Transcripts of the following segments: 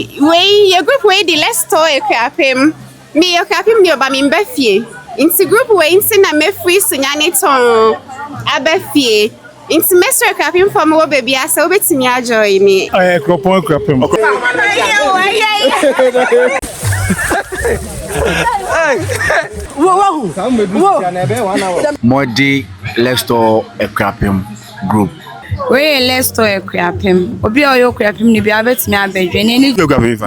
We your group way the let's talk Akuapem. Me Akuapem ni oba me mbefie. Inti group way inti na me free sunyane ton abefie. Inti meso Akuapem for me baby asa obetimi ajoy me. Akuapem. Modi let's talk Akuapem group. We let's talk Akuapem. Obi oyo Akuapem ni bi abetimi abedwe ni Akuapem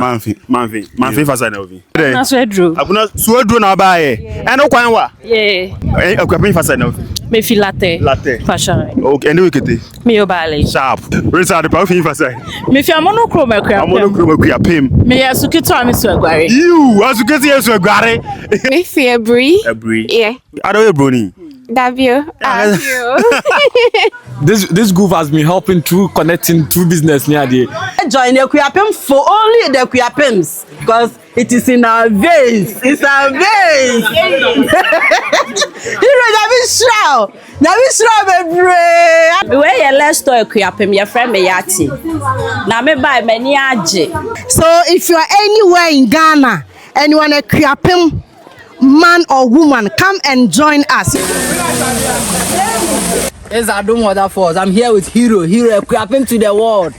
manfi fasa na obi. Na swedro. Abuna swedro na ba ye. Eno kwan wa? Yeah. Akuapem fasa na obi. Me fi latte. Fashion. Okay, ende wekete. Me yo bale. Sharp. Risa de pa fi fasa. Me fi amonokrom Akuapem. Amonokrom Akuapem. Me yasukito amisu agware. You, asuketi yesu agware. Me fi Ebri. Yeah. Ado Ebroni. Davio. This group has been helping through connecting two business near the. Join the Akuapem for only the Akuapems because it is in our veins. It's our veins. You know, Now we shall be Where you let's talk Akuapem, your friend me yati. Na me buy many aje. So if you are anywhere in Ghana and you want a Akuapem man or woman, come and join us. Yes, I don't want that force. I'm here with Hero Akuapem to the world.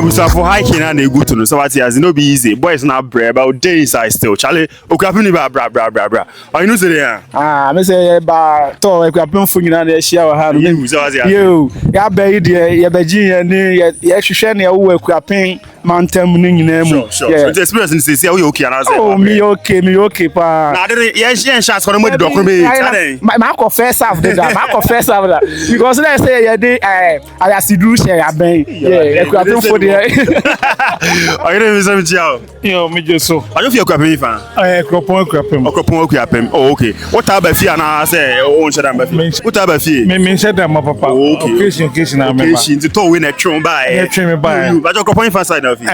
So for hiking and a good to know so what has no be easy. Boys not brave about days I still Charlie Akuapem ni bra. Oh you know say there. Me say ba to Akuapem fo nyina na share wa ha no. You ya be there ya be gin ni ya hwehwe na wo Akuapem mantam ni nyina mu. Sure. The experience ni say we okay na say. Oh me okay pa. Na dey yen shots for mo dey dokro be. My confess half that. Because they say ya dey I asidu share ya ben. Yeah, Akuapem for there. Are you ready to ciao? Yo, me just so. Are you feel Akuapem fan? Akuapem. Oh, okay. What about fear na say o nche dem be? What about fear? Me nche dem papa. Occasion na me. Occasion to win a tron by. You, but Akuapem fan side of it.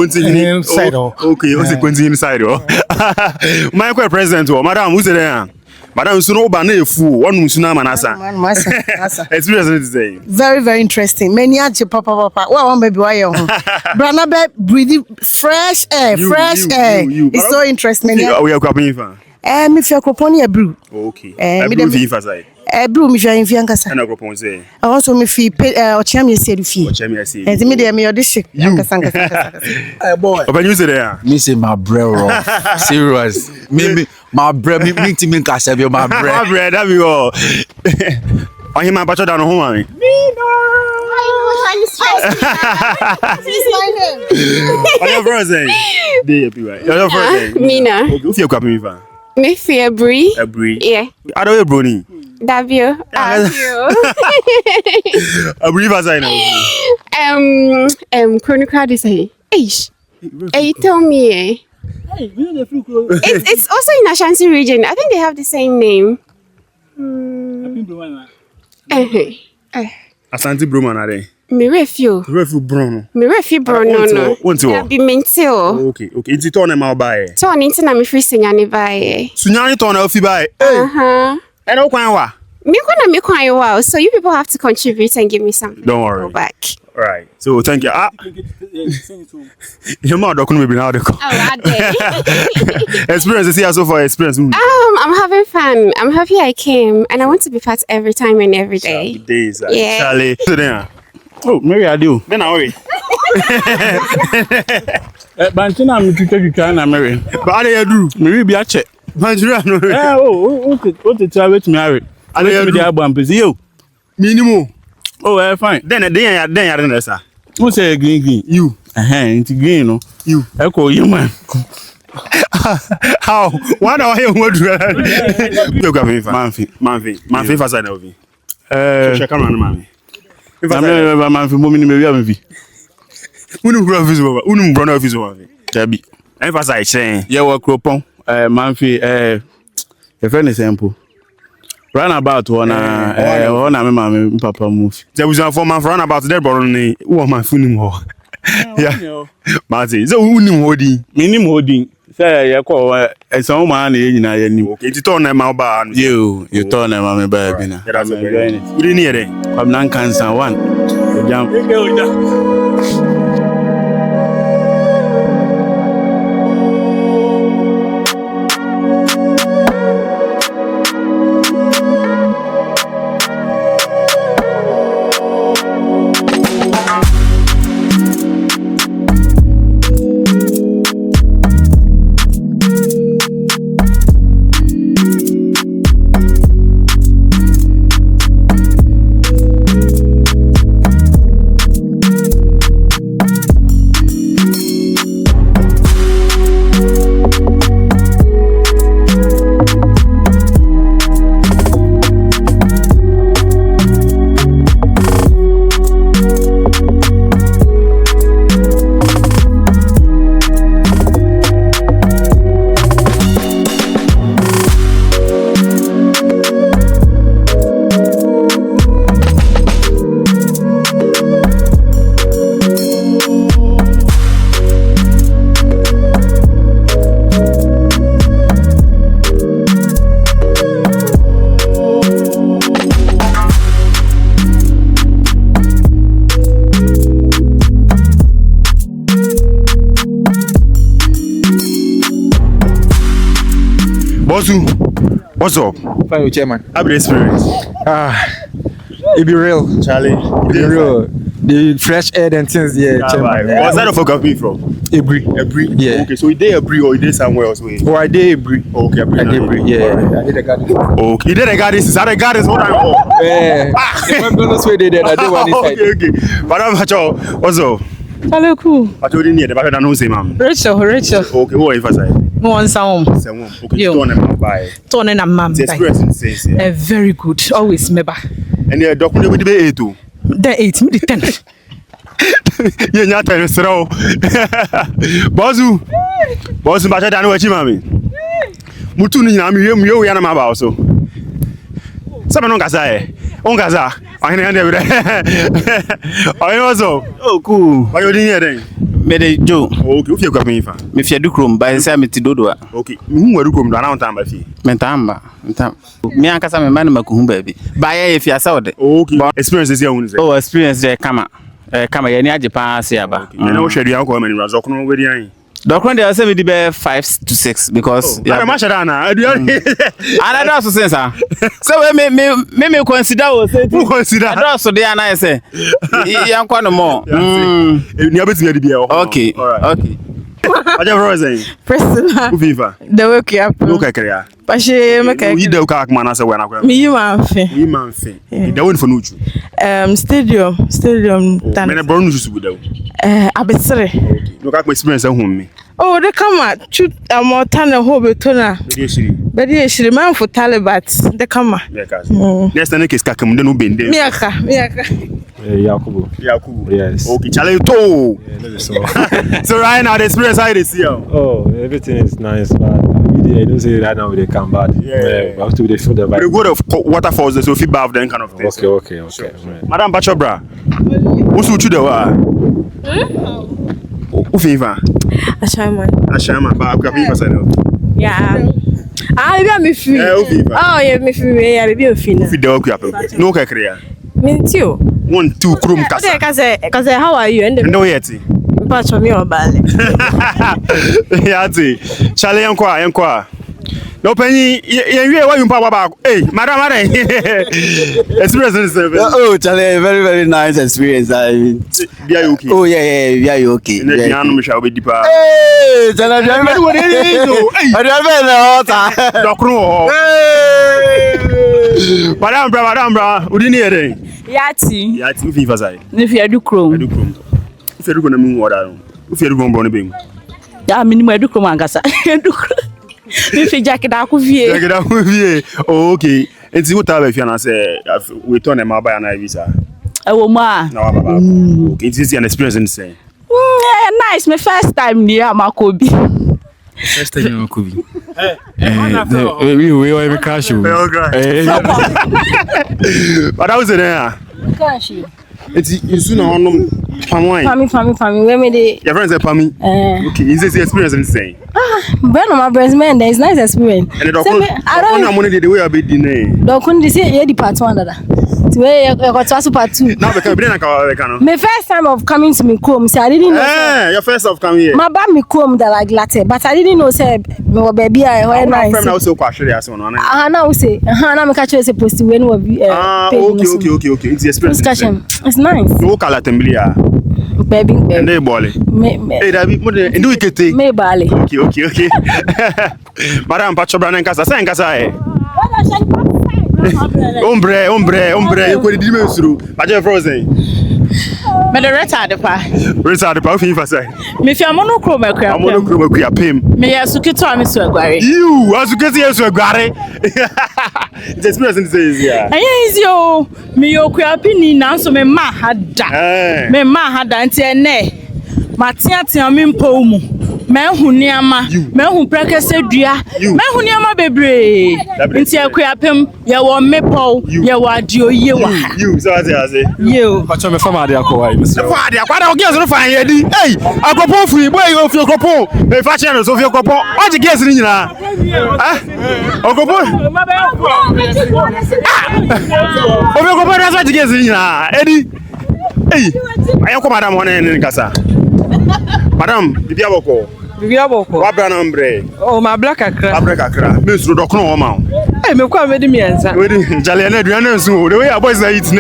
Continue side. Okay, what's the continue side? My president madam who's there? Madam Suno Banefu, one Musuna Manasa. Experience it today. Very, very interesting. Many papa. Well, one baby, why Branabe breathing fresh air. It's so interesting. We are Akuapem fan. If you're Akuapem, a brew. Okay. Brew fi fa side. Brew mi fi ankasa. And Akuapem say. I also me fi ocham ye say fi. And me dey me audition. Ankasa. Boy. Open you say there. Me say my bro. Serious. Me my bro me me can say my bro. My bro that be all. On him my bachelor down home me. Please mind him. On your first day. Dey be right. On your first day. Mina. Okay, who feel Akuapem fan? Me fi Ebri. Yeah. Ado Ebroni. Davio. Ebri fasa na. Chronicles is hey. Hey, tell me. It's also in Ashanti region. I think they have the same name. Asante Broman are they? Me refio Bruno. No. Want to? Be mental. Okay. It's turn them out by. Turn into na me free sinyane buy. Sunyani turn out fi buy. And o kwan wa? Me kwan you wow. So you people have to contribute and give me something. Don't worry. Go back. All right. So thank you. Your mother couldn't be now. Experience here so far. Experience. I'm having fun. I'm happy I came, and I want to be part every time and every day. Days. Yeah. Charlie. So there. Oh, maybe I do. Then I worry. Bantina, I'm trying to marry. But how do you do? Maybe be a check. Bantina, no. What the travel to marry? I don't know the album. You. Minimum. Oh, fine. Then you're sir. Who say green? You. It's green, no. You. Echo, you man. How? Why do I hear what you got me? Manfi, fast enough. Check on man. If I Manfi, woman, maybe I'm a Unum brother of his wife. Tabby. Emphasize saying, yeah, what cropon, Manfi, a friend example. Run about one, mamma, papa move. There was a former run about their brother, woman, fooling more. Yeah, Martin, so Unim holding, minimum holding. Say, you call a song man, I knew. Okay, to turn them out bar. You turn them, I'm a baby. We didn't hear it. I'm non cancer one. Jump. What's up? Fine, chairman. How the experience? It be real, Charlie. It be real. The fresh air and things, yeah, chairman. What's that of Akuapem from? Ebri. Yeah. Okay, so you did Ebri or you did somewhere else? Oh, I did Ebri. Okay, I did Ebri, yeah. Right. I did a garden. Okay, you did a garden. Is that a garden? What I'm Yeah. I'm going to say that I did one inside. Okay. But I'm not sure. What's up? Hello, cool. I told you near the back of the nose, ma'am. Rachel. Okay, what if I say? No one sound. Okay, you don't know by. Turn in a mum. The experience says, yeah. Very good. Always member. And the document will be 8 too. The 8, me the 10. You're not telling us. Bozu, better than what you mammy. Mutuni, I'm here, you are my boss. Some on Gaza, I know every day. I know so. Oh, cool. Why you didn't hear then? Mede Joe, okay, if you got me, me fia du krom by say me ti dodo a. Okay, who were come down time by fee? Mentamba. Me ankasa me man makuhu ba bi. Ba ye fia sa ode. Okay. Experiences here one say. Oh, experience there kama. Kama ye ni age pa se aba. You know share you ko many razo kono we dey. Dokron dey say me di be 5 to 6 because yeah. I ma share na. Ana do so sense ah. So me consider o say. Who consider? I do so dey ana say. Yankwa no more. Ni abetimi adi bia. Okay. Okay. Aja bro say. Personal. Who viva? The work you have. No kakria. Pashe make. You dey ka akma na say we na kwa. Me you manfe. We manfe. You dey won for nuchu. Stadium. Me na bro nuchu su budaw. Abesere. No ka experience home me. Oh, they come at shoot a more than a whole betona. But yes, she man for Talibat. They come. Next time, case Kakam, then be there. Miaka. Yakubu. Yes. Okay, Charlie, so right now, the experience how this year. Oh, everything is nice, but I don't say right now they come bad. Yeah. We have to feel the vibe. We go to waterfalls, so feed bath, then kind of thing. Okay. Sure. Madam Bachobra, who's who the wa? Who favor? Ashama, but Akuapem person. Yeah. I be free. Oh, yeah, me free. I be free. Fi the Akuapem. No kakria. Me too. 1 2 krom kasa. Cause how are you? And Ndo yeti. patch me obale. Yati. Chale yankwa. No penny, you why you papa. Hey, madam. Experience is Oh, Charlie, very, very nice experience. I mean, okay. Oh, yeah, okay. The animal shall be deeper. Hey, Charlie, what it is? I don't know. Madam, bra, we didn't hear it. Yati. Yati, if you say. If you do chrome. If you're going to move water, if you're going to be. Ya minimum do chrome angasa. If you jacket akuvie. Jacket akuvie. Oh, okay. And see what I say, we turn them by an visa. Oh, ma. No, okay, it's an experience in say. Nice, my first time near Makobi. First time in Makobi. We were cash you. But I was there. Cash you. It's soon on Family. Where me dey? your friends are Pami. Okay, is this experience in say? When my best man, there is nice experience. And the doctor, I don't know money the way I be dinner. Don't you see here the part 1 that. Where you got to part 2. Now we can be na My first time of coming to me home, so I didn't know. Your first of coming here. My bad me home that like latte, but I didn't know say me baby I where nice. My friend now so kwashiri as one. Now say, now me catch you supposed to when we okay. It's the experience. It's nice. No kala temblia. Baby. And they bole. Hey, David, do ikete. Me bale. Okay. Madam Pacho Brandon Casa, say Casa. Hombre, you could dimmer through. But you're frozen. Me the retard pa. Retard pa fi fa say. Me fi monochrome akwa. Monochrome Akuapem. Me yasukito me so aguare. You, asuketi yesu aguare. The experience in say yeah. Aye easy o. Me Akuapem ni na so me ma hada. Me ma hada nti ene. Matiatia me mpo mu. Mehu niama, mehu prekese dua, mehu niama bebre. Nti Akuapem, ye wo mepo, ye wo adio ye wa. You, so say. You. Pacho me fama ade akwa. Fa ade akwa da ogi so fa ye di. Hey, Akuapem free boy you fi Akuapem. Me fa channel so fi Akuapem. O ji guess ni nyina. Akuapem. O fi Akuapem na so ji guess ni nyina. Edi. Hey, ayako madam one ni kasa. Madam, bibia boko. Wa bra na mbre. Oh, my black akra. Abra kakra. Me suru dokno o ma. Hey, me kwa me di mienza. We di jale na aduane nso. The way our boys are eating.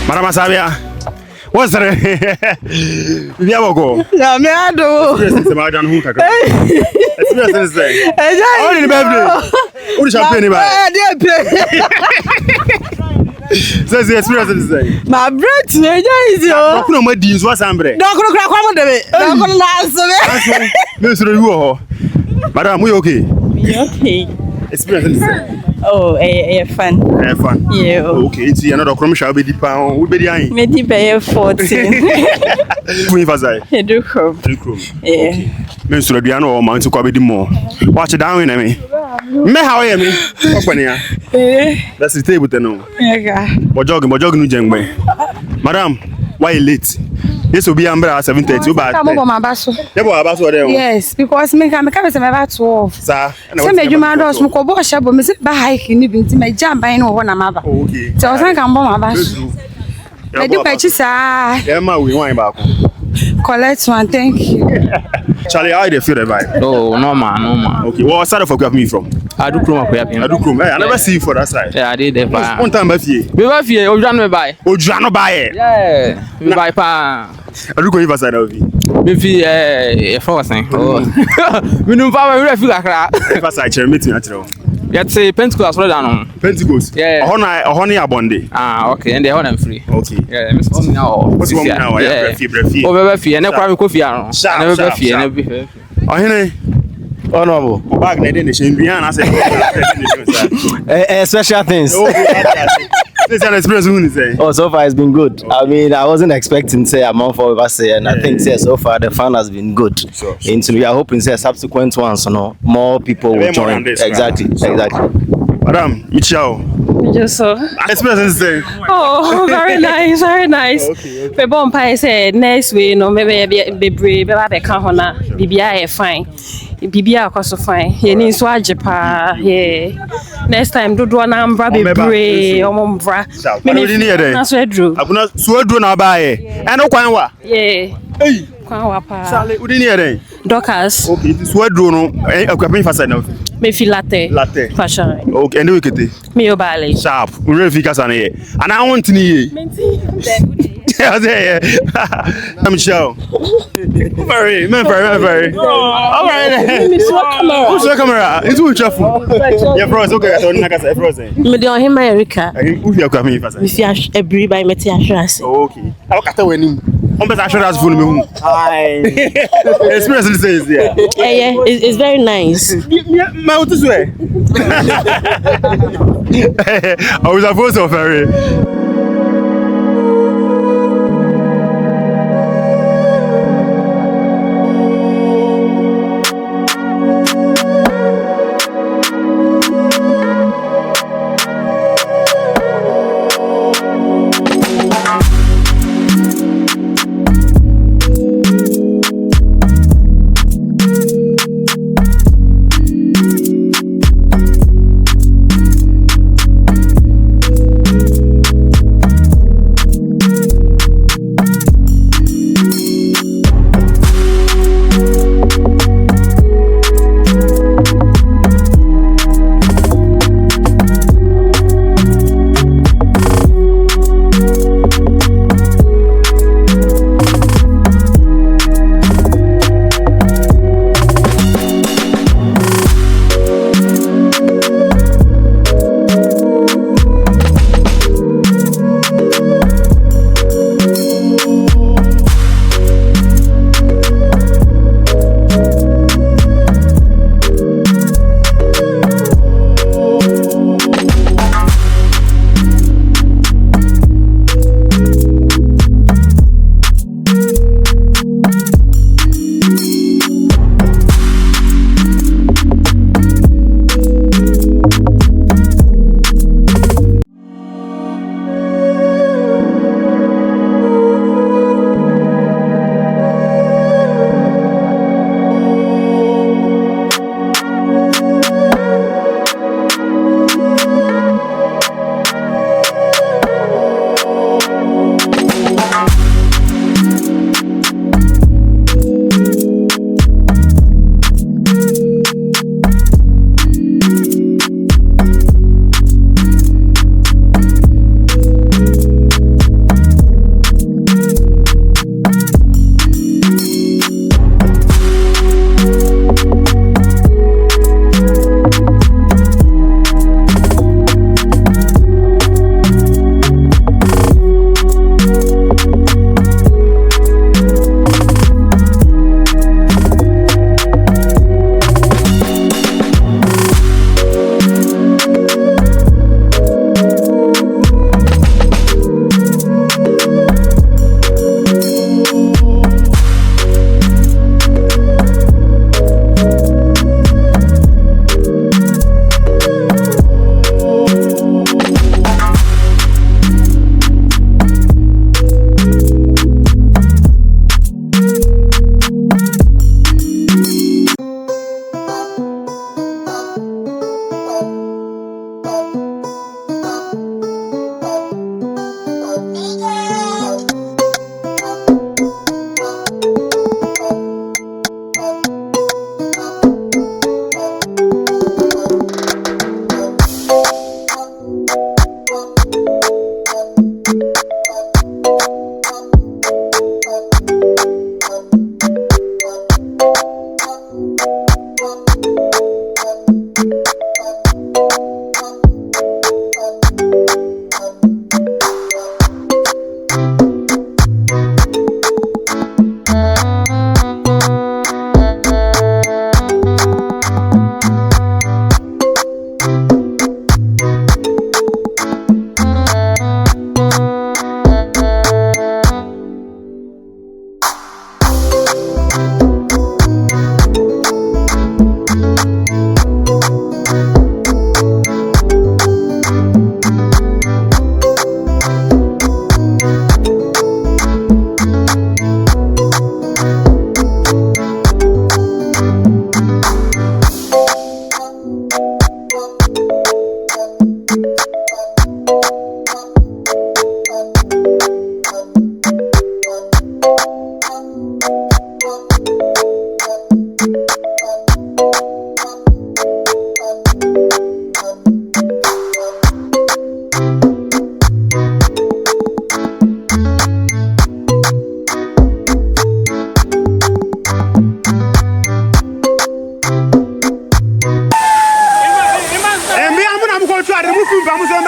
Madam Sabia, what's that? Bibia boko. Na me ado. Se ma dan hu kakra. Experience say. Oh, ni birthday. O di champagne ba. Say the experience say. My breath na easy o. Dokuna ma di nso asambre. Dokuna kra kwa mo debe. Dokuna na aso. Me suru yu ho. Madam, we okay? Okay. Experience say. Oh, fun. Fun. Yeah. Okay, it's another crumb shall be deep. We be the Me di be 14. We fasai. Do chrome. Yeah. Me suru aduane o ma nti kwa be di mo. Watch down in me. Me how you me? Open here. That's the table no. Yeah. Bojog no jengbe. Madam, why you late? Yes, will be ambra 7:30. You bad. Come on, my basso. Yes, because me come say me ba 12. Sir. Say me djuma dos mo ko bo shabo me say ba hike ni bi nti me jam ban no ho na maba. Okay. So san kan bo my basso. Me di pa chi sa. Yeah, ma we wine back. Collect one, thank you. Charlie, how do you feel the vibe? Oh, no man. Okay, what side of Akuapem from? I do chrome Akuapem. I do chrome. Hey, I never see you for that side. Yeah, I did that. One time Bafie. Me Bafie, Ojuano me buy. Ojuano buy. Yeah. Me buy pa. I do go even side of you. Me fi Frozen. Oh. Me no pa me fi kakra. If I chair meeting actually. Yet say Pentecost for down. Pentecost. Yeah. Honey abonde. Ah, okay. And they hold them free. Okay. Yeah, me see now. What's one now? Yeah, brefi. Oh, be fi. Na kwa me kofi ano. Na be fi, na be. Ohene. Honorable. Bag na dey nation bian I say. Special things. This an experience who is say. Oh, so far it's been good. I mean, I wasn't expecting say a month for say, and I think say so far the fun has been good. Sure. Into we are hoping say subsequent ones, more people will join. Exactly. Madam, Ichao. Just so. Experience say. Oh, very nice, very nice. Okay. The bomb pie said next week, no, maybe be brave, be kahona, BBI fine. BBI also fine. Ye ni swaje pa. Yeah. Next time do na mbra be brave, omombra. Me ni here. Na so edru. Abuna so edru na ba ye. E no kwan wa. Yeah. Hey. Kwan wa pa. Sale, udi ni here. Dockers. Okay, so edru no, Akuapem fasa na. Me fi latte. Latte. Fashion. Okay, ende wekete. Me yo bale. Sharp. Ure fi kasa na ye. Ana I want ni ye. Menti. Yeah. I'm show. Very. All right. Who's the camera? It's too careful. Yeah, bro. It's okay. I don't know say frozen. Me don him America. Who you come here first? Me fi ebri by me ti assurance. Okay. I kata we nim. On be assurance phone me hu. Hi. Experience says yeah. Yeah, it's very nice. My what is way? I was a voice of very.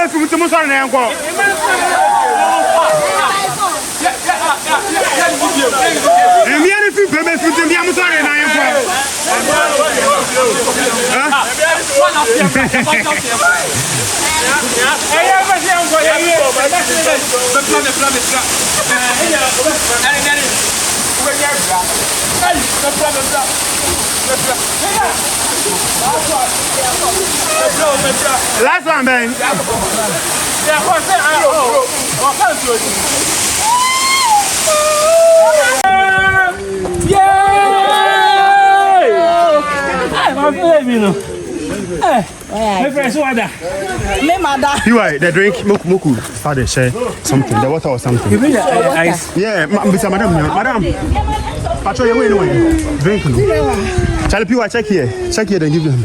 bɛ fi muso muso na yanko. Emi ani fi bɛ fi muso muso na yanko. Last one, man. You are the drink, moku. Father, share something, the water or something. You mean ice? Yeah, madam. Patrol your way anyway. Drink. Charlie, people, check here, then give them.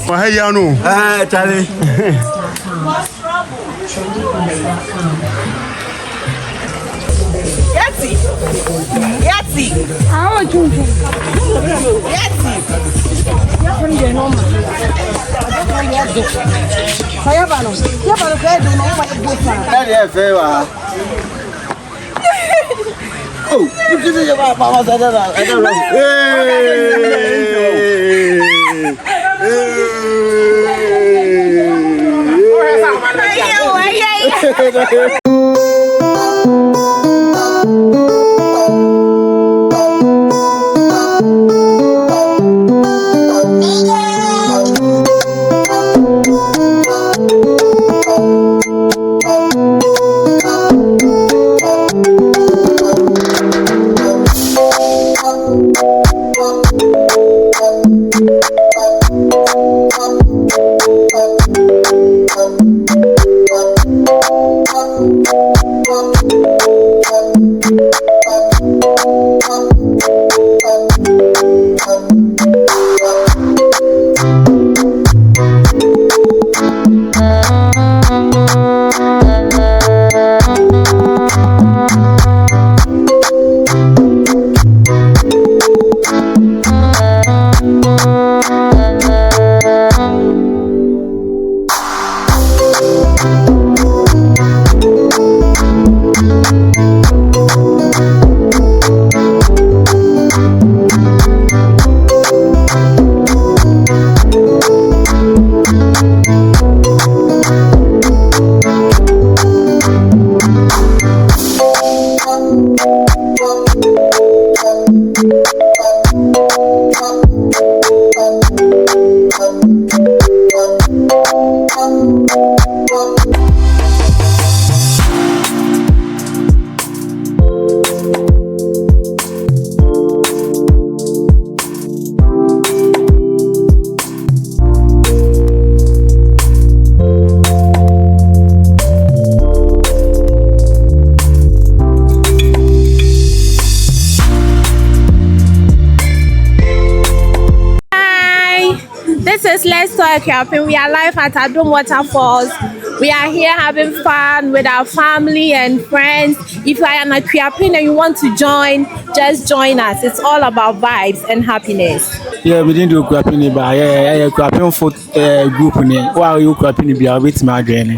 Well, hey, you know. Hi, Charlie. Yeti. How are you? Yeti. Oh, you can see about Mama. I don't know. Hey. Let's talk Akuapem. We are live at Adum Waterfalls. We are here having fun with our family and friends. If you are an Akuapem and you want to join, just join us. It's all about vibes and happiness. Yeah, we didn't do Akuapem, but yeah, Akuapem foot group. Wow, you Akuapem be a bit my journey.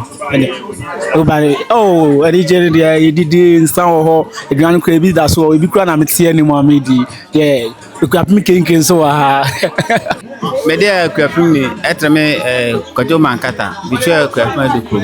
Oh, I did in some grand crazy. That's why we can't have it anymore. Yeah, Akuapem king so. Media Akuapem ni etreme Kojo Mankata between Akuapem de Kum.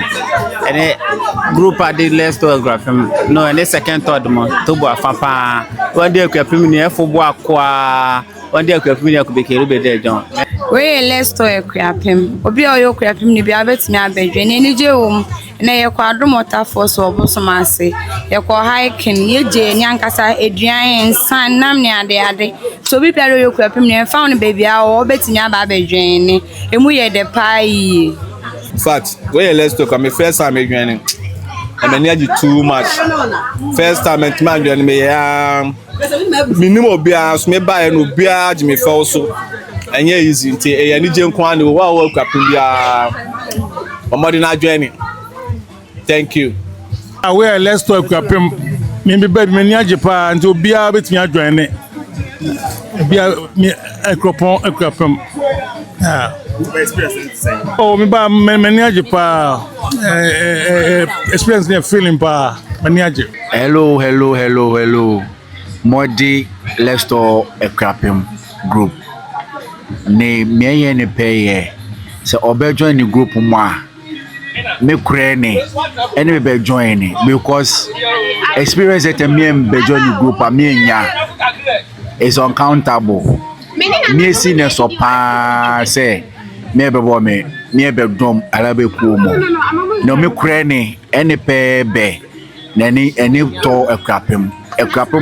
And group ade let's to Akuapem. No, and the second third month to bo afapa. One day Akuapem ni efo bo akwa. One day Akuapem ni akubekere be there John. We let's to Akuapem. Obi oyo Akuapem ni bia betimi abedwe na enije wom. Na ye kwa Adum Waterfalls obosom ase. Ye kwa hiking ye je nyankasa eduan nsan nam ne ade. So bi pia oyo Akuapem ni found baby a obetimi aba abedwe ni. Emu ye de pai. Fact, when let's talk, my first time again, I managed too much. First time I managed me, minimum beers, me buy no beer, me also. And yeah, easy. I need to go and wow, Omodi na journey. Thank you. Where let's talk Akuapem. Maybe bed many ajepa until bia betimi adwane. Bia Akuapem. Oh, me ba many ajepa experience near feeling pa many aje. Hello. Modi let's talk Akuapem group. Ne meye ne peye. Se obe join the group mo me krene and me be join because experience that me be join the group me nya is uncountable. Me see ne so pa say me be bo me be dom alabe ku mo no me krene any be na ni any to Akuapem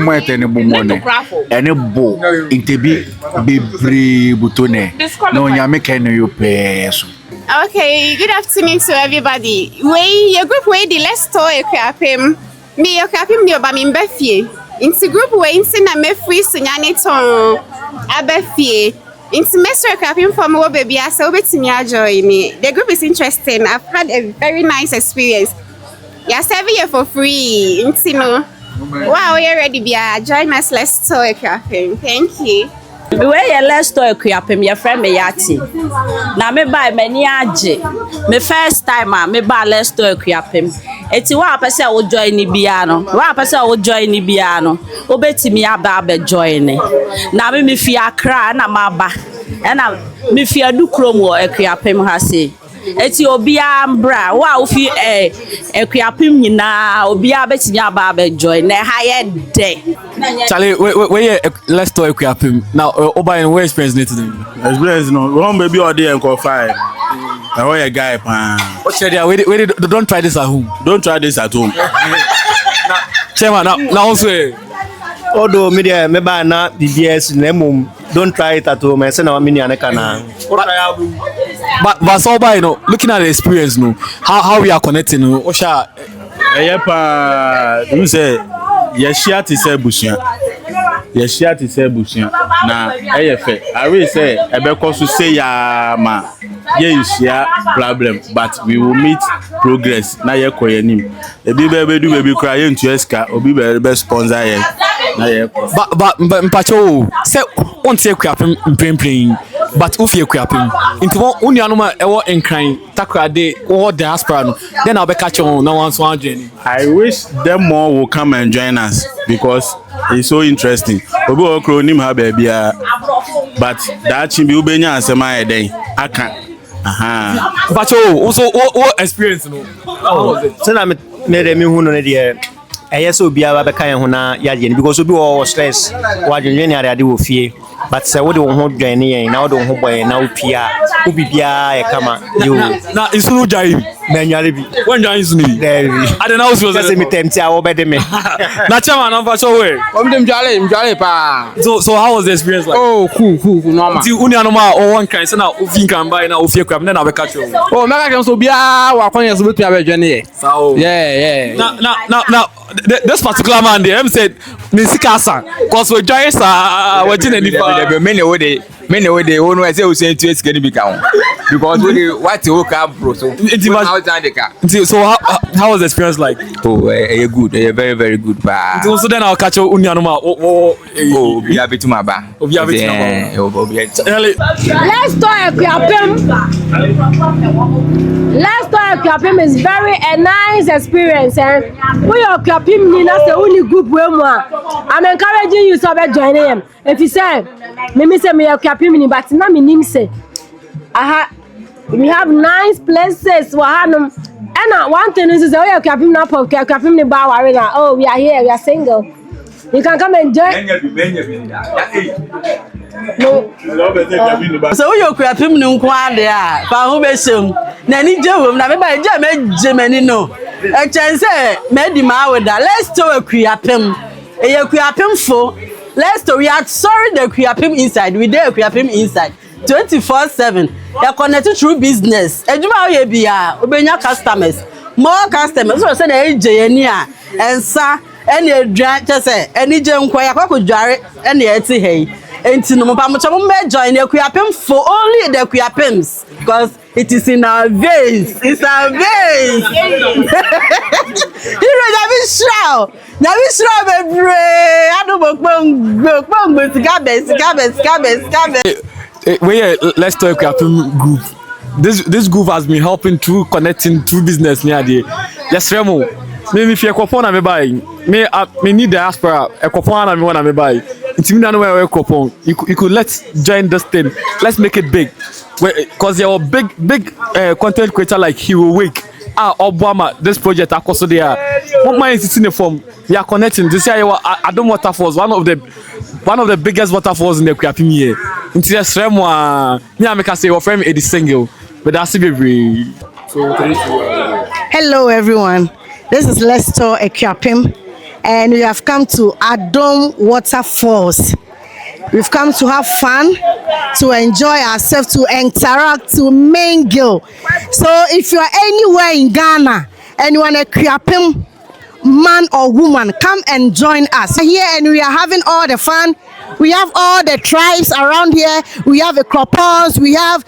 mo etene bo mo ne any bo intebi bebre butone no nya me ken you pe so. Okay, good afternoon to everybody. Your group the let's talk Akuapem. Me Akuapem ni oba mi mbefie. Inti group inti na me free sunyane ton abefie. Inti meso Akuapem from wo baby asa obetimi join me. The group is interesting. I've had a very nice experience. Yeah, 7 years for free. Inti no. Wow, you're ready bia. Join us, let's talk Akuapem. Thank you. The way you let's talk Akuapem, your friend me yati. Na me buy many aje. Me first time me buy let's talk Akuapem. Eti wa pese wo join ni bia no. Wa pese wo join ni bia no. Obetimi aba join. Na me fi Accra na maba. E na me fi adu krom wo Akuapem ha se. Eti obia mbra wa ofi Akuapem nyina obia betimi aba join. Na ha ye de. Charlie, where let's talk Akuapem. Now, Oba and where experience need to do? Experience no. One baby all day and call 5. Now where a guy pan. What's there? Don't try this at home. Don't try this at home. Chairman, now also. Although media me ba na DBS nemum, don't try it at home. I say na mini anekana. But so by looking at the experience how we are connecting Osha you say yeshia ti say busia na eyefe I will say ebeko so say ya ma ye share problem but we will meet progress na ye koyenim ebi be do baby cry ye ntu eska obi be sponsor ye na ye but mpacho say won say Akuapem playing but if you Akuapem into one unyanoma ewo enkran takrade or diaspora no then I'll be catch on no one so journey. I wish them more will come and join us because it's so interesting. Obi okro nim ha bia but that chimbi ubenya asema eden aka but also what experience no how was it so na me hu no dey so bia ba kan ho na ya je because obi wo stress wa je ni ade wo fie but say what do ho dwan yen na what do ho boy na opia obi bia e kama yo na isunu jai na nyare bi when jai isunu there I don't know what was say me temti a wo be de me na chama na fa so we Dem jale pa. So how was the experience like? Oh cool normal. Ti unyanoma o one kind say na ofin kan buy na ofie Akuapem then I be catch you. Oh mega kan so bia wa kwanya so betu abedwane ye. Yeah. Now this particular man there him said Nisikasa cause we join sa watching any many way they won't say we say to it get be count because we what you come bro so how was the experience like? Oh good very very good ba so then I'll catch you unyanoma be happy to my ba let's talk Akuapem is very a nice experience and we Akuapem ni na say only group we mo I'm encouraging you to be join them if you say me say me Akuapem ni but na me nim say we have nice places wahanum and one thing is say we Akuapem na pop Akuapem ni ba ware na oh we are here we are single you can come and join no so we Akuapem ni nko ade a fa ho be sem na ni jewom na me ba je me jemani no e chance me di ma weda let's talk Akuapem Akuapem fo let's talk we are sorry the Akuapem inside we dey Akuapem inside 24/7 you connect through business ejuma we bia obenya customers more customers so say na eje ani a ensa ene edwa chese ene je nkwa ya kwakodware ene eti hei enti no mpa mo chamo me join Akuapem for only the Akuapems because It is in our veins. It's our veins. You know, Nabi Shroud, baby. I don't know, Let's talk Akuapem group. This group has been helping through connecting through business near the. Yes, Remo. Maybe if you coupon me buy, me need diaspora. A coupon and me wanna me buy. It's me no way coupon. You could let's join this thing. Let's make it big. Because there are big content creator like Hero Week. Obama, this project also there. What my is in the form? We are connecting. This year, Adom Waterfalls, one of the biggest waterfalls in the Akuapem here. Into the stream, me and say your friend is single, but that's very. Hello, everyone. This is Lester Akuapem, and we have come to Adom Waterfalls. We've come to have fun, to enjoy ourselves, to interact, to mingle. So if you are anywhere in Ghana and you are a Akuapem man or woman, come and join us here, and we are having all the fun. We have all the tribes around here. We have the Cropons, we have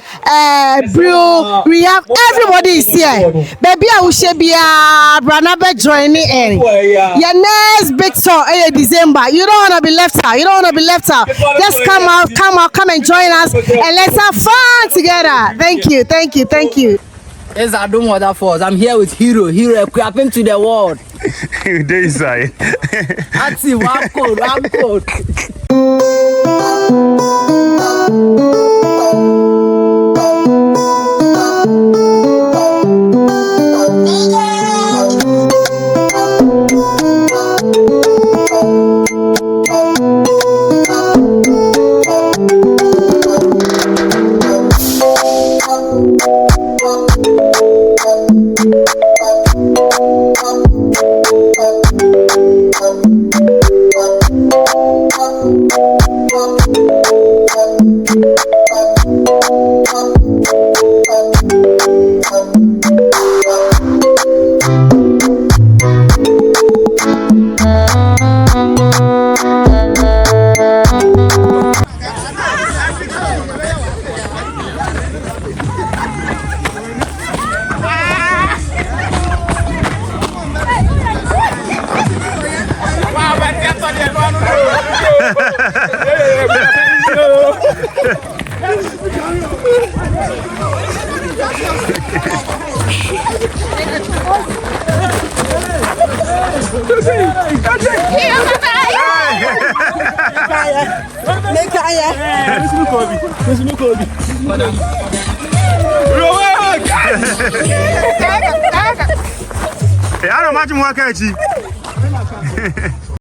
Brew, we have everybody is here. Baby, I will share Branabe joining in. Your next big tour in December. You don't want to be left out. Just come and join us, and let's have fun together. Thank you. It's Adom Waterfalls. I'm here with Hero Akuapem to the world. There is I. Active, I'm cold. I don't imagine what I